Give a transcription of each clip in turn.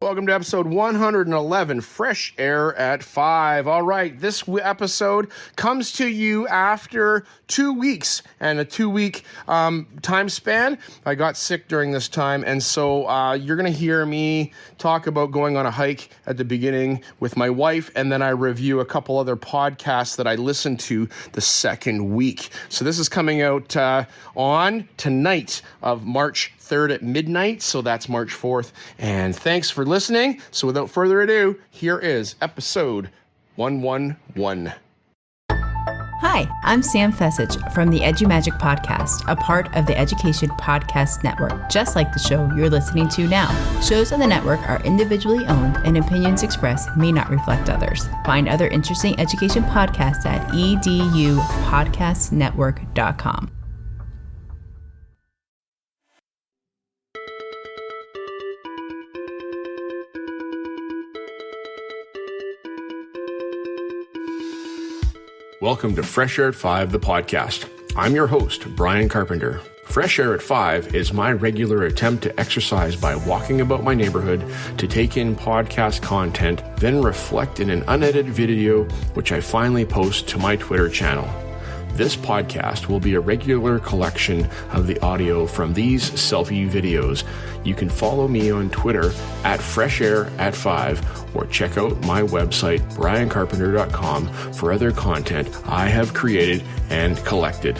Welcome to episode 111, Fresh Air at 5. All right, this episode comes to you after 2 weeks and a 2-week time span. I got sick during this time, and so you're going to hear me talk about going on a hike at the beginning with my wife, and then I review a couple other podcasts that I listened to the second week. So this is coming out on tonight of March 3rd at midnight, so that's March 4th. And thanks for listening. So without further ado, here is episode 111. Hi, I'm Sam Fessich from the EduMagic Podcast, a part of the Education Podcast Network, just like the show you're listening to now. Shows on the network are individually owned, and opinions expressed may not reflect others. Find other interesting education podcasts at edupodcastnetwork.com. Welcome to Fresh Air at 5, the podcast. I'm your host, Brian Carpenter. Fresh Air at 5 is my regular attempt to exercise by walking about my neighborhood, to take in podcast content, then reflect in an unedited video, which I finally post to my Twitter channel. This podcast will be a regular collection of the audio from these selfie videos. You can follow me on Twitter at Fresh Air at 5 or check out my website, briancarpenter.com, for other content I have created and collected.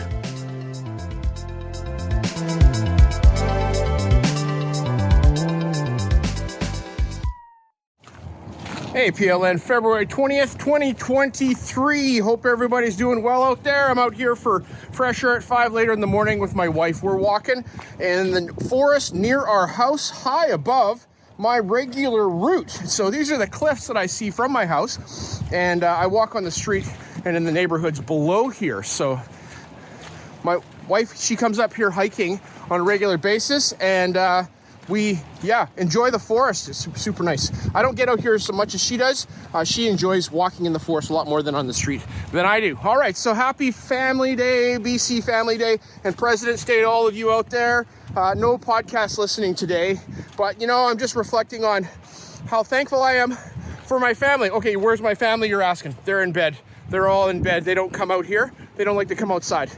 Hey, PLN, February 20th, 2023. Hope everybody's doing well out there. I'm out here for Fresh Air at 5 later in the morning with my wife. We're walking in the forest near our house, high above my regular route. So these are the cliffs that I see from my house, and I walk on the street and in the neighborhoods below here. So my wife, she comes up here hiking on a regular basis, and we enjoy the forest. It's super nice. I don't get out here so much as she does. She enjoys walking in the forest a lot more than on the street than I do. All right, so happy Family Day, BC Family Day, and President's Day to all of you out there. No podcast listening today, but I'm just reflecting on how thankful I am for my family. Okay, where's my family, you're asking? They're in bed. They're all in bed. They don't come out here. They don't like to come outside.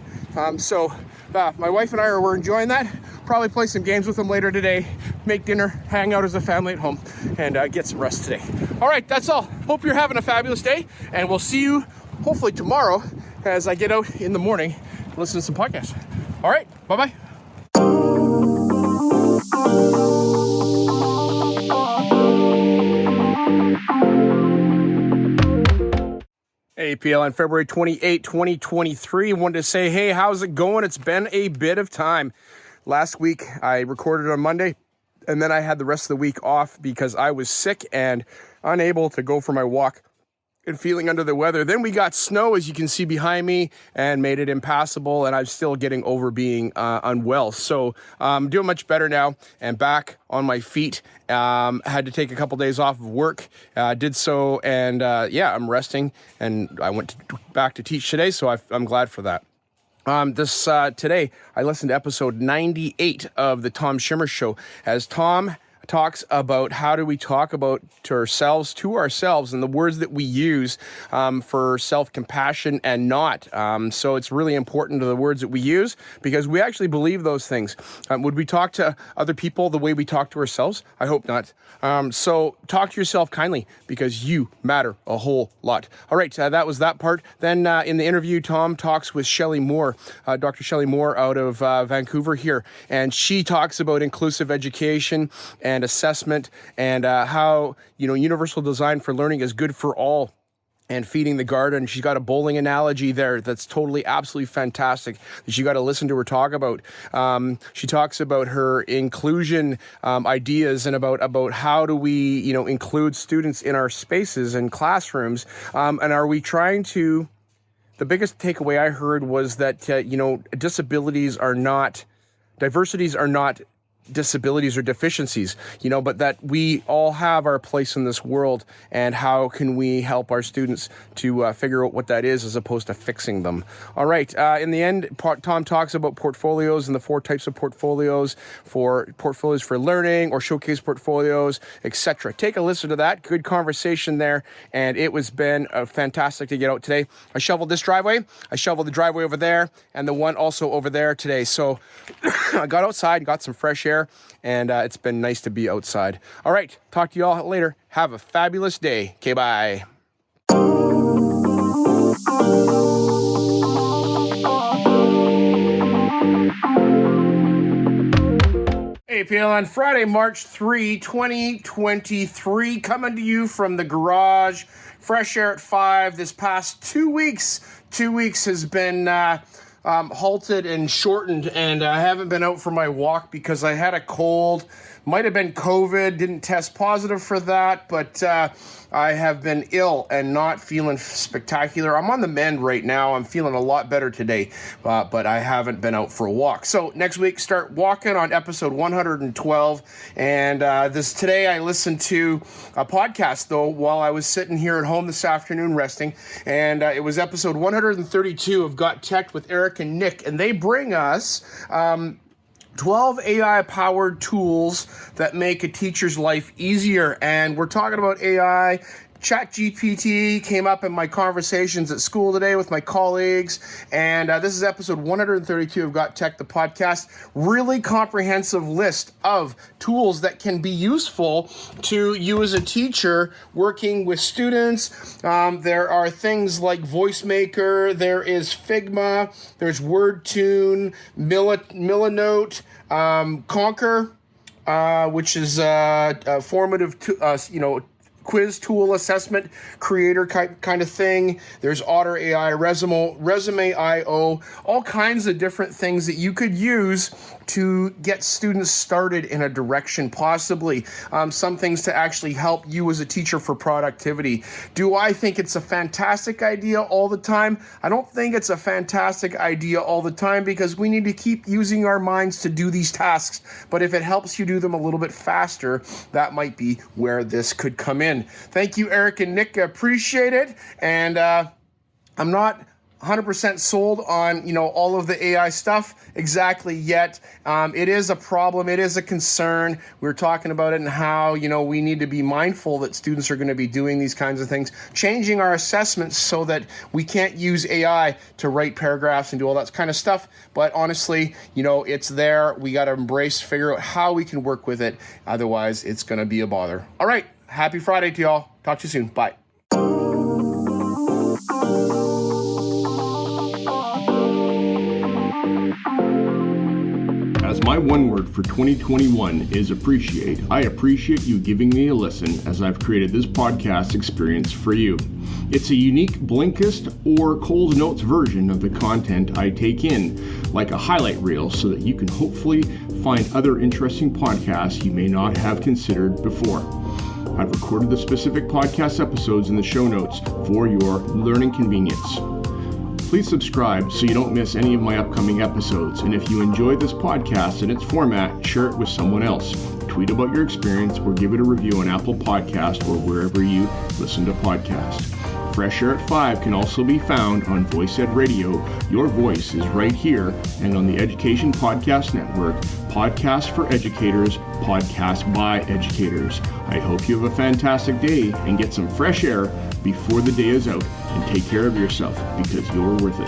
So my wife and I we're enjoying that. Probably play some games with them later today, make dinner, hang out as a family at home, and get some rest today. All right, that's all. Hope you're having a fabulous day, and we'll see you hopefully tomorrow as I get out in the morning and listen to some podcasts. All right, bye-bye. Hey, PLN, February 28, 2023. Wanted to say, hey, how's it going? It's been a bit of time. Last week, I recorded on Monday, and then I had the rest of the week off because I was sick and unable to go for my walk and feeling under the weather. Then we got snow, as you can see behind me, and made it impassable, and I'm still getting over being unwell. So I'm doing much better now and back on my feet. Had to take a couple days off of work, did so, and I'm resting, and I went back to teach today, so I'm glad for that. Today, I listened to episode 98 of the Tom Schimmer Show, as Tom talks about how do we talk about to ourselves and the words that we use for self-compassion and not. So it's really important to the words that we use because we actually believe those things. Would we talk to other people the way we talk to ourselves? I hope not. So talk to yourself kindly because you matter a whole lot. All right, that was that part. Then in the interview, Tom talks with Shelley Moore, Dr. Shelley Moore out of Vancouver here, and she talks about inclusive education and assessment and how universal design for learning is good for all and feeding the garden. She's got a bowling analogy there that's totally absolutely fantastic that you got to listen to her talk about. She talks about her inclusion ideas and about how do we include students in our spaces and classrooms, and are we trying to. The biggest takeaway I heard was that diversities are not disabilities or deficiencies, but that we all have our place in this world, and how can we help our students to figure out what that is as opposed to fixing them. All right. In the end, Tom talks about portfolios and the 4 types of portfolios for learning or showcase portfolios, etc. Take a listen to that. Good conversation there. And it was been fantastic to get out today. I shoveled this driveway. I shoveled the driveway over there and the one also over there today. So I got outside, got some fresh air, and it's been nice to be outside. All right. Talk to you all later. Have a fabulous day. Okay, bye. APL on Friday, March 3, 2023, coming to you from the garage. Fresh air at 5. This past 2 weeks has been halted and shortened, and I haven't been out for my walk because I had a cold. Might have been COVID, didn't test positive for that, but I have been ill and not feeling spectacular. I'm on the mend right now. I'm feeling a lot better today, but I haven't been out for a walk. So next week, start walking on episode 112. And today I listened to a podcast, though, while I was sitting here at home this afternoon resting. And it was episode 132 of Got Tech with Eric and Nick. And they bring us 12 AI-powered tools that make a teacher's life easier. And we're talking about AI. ChatGPT came up in my conversations at school today with my colleagues, and this is episode 132 of Got Tech, the podcast. Really comprehensive list of tools that can be useful to you as a teacher working with students. There are things like VoiceMaker, there is Figma, there's WordTune, Millinote, Conquer, which is a formative, quiz tool assessment creator kind of thing. There's Otter AI, Resume.io, all kinds of different things that you could use to get students started in a direction, possibly some things to actually help you as a teacher for productivity. Do I think it's a fantastic idea all the time? I don't think it's a fantastic idea all the time, because we need to keep using our minds to do these tasks. But if it helps you do them a little bit faster, that might be where this could come in. Thank you, Eric and Nick. I appreciate it. And I'm not 100% sold on, all of the AI stuff exactly yet. It is a problem. It is a concern. We're talking about it and how, we need to be mindful that students are going to be doing these kinds of things, changing our assessments so that we can't use AI to write paragraphs and do all that kind of stuff. But honestly, it's there. We got to figure out how we can work with it. Otherwise, it's going to be a bother. All right. Happy Friday to y'all. Talk to you soon. Bye. As my one word for 2021 is appreciate, I appreciate you giving me a listen as I've created this podcast experience for you. It's a unique Blinkist or Cold Notes version of the content I take in, like a highlight reel, so that you can hopefully find other interesting podcasts you may not have considered before. I've recorded the specific podcast episodes in the show notes for your learning convenience. Please subscribe so you don't miss any of my upcoming episodes. And if you enjoy this podcast and its format, share it with someone else. Tweet about your experience or give it a review on Apple Podcast or wherever you listen to podcasts. Fresh Air at 5 can also be found on Voice Ed Radio. Your voice is right here, and on the Education Podcast Network, Podcasts for Educators, Podcasts by Educators. I hope you have a fantastic day and get some fresh air before the day is out, and take care of yourself, because you're worth it.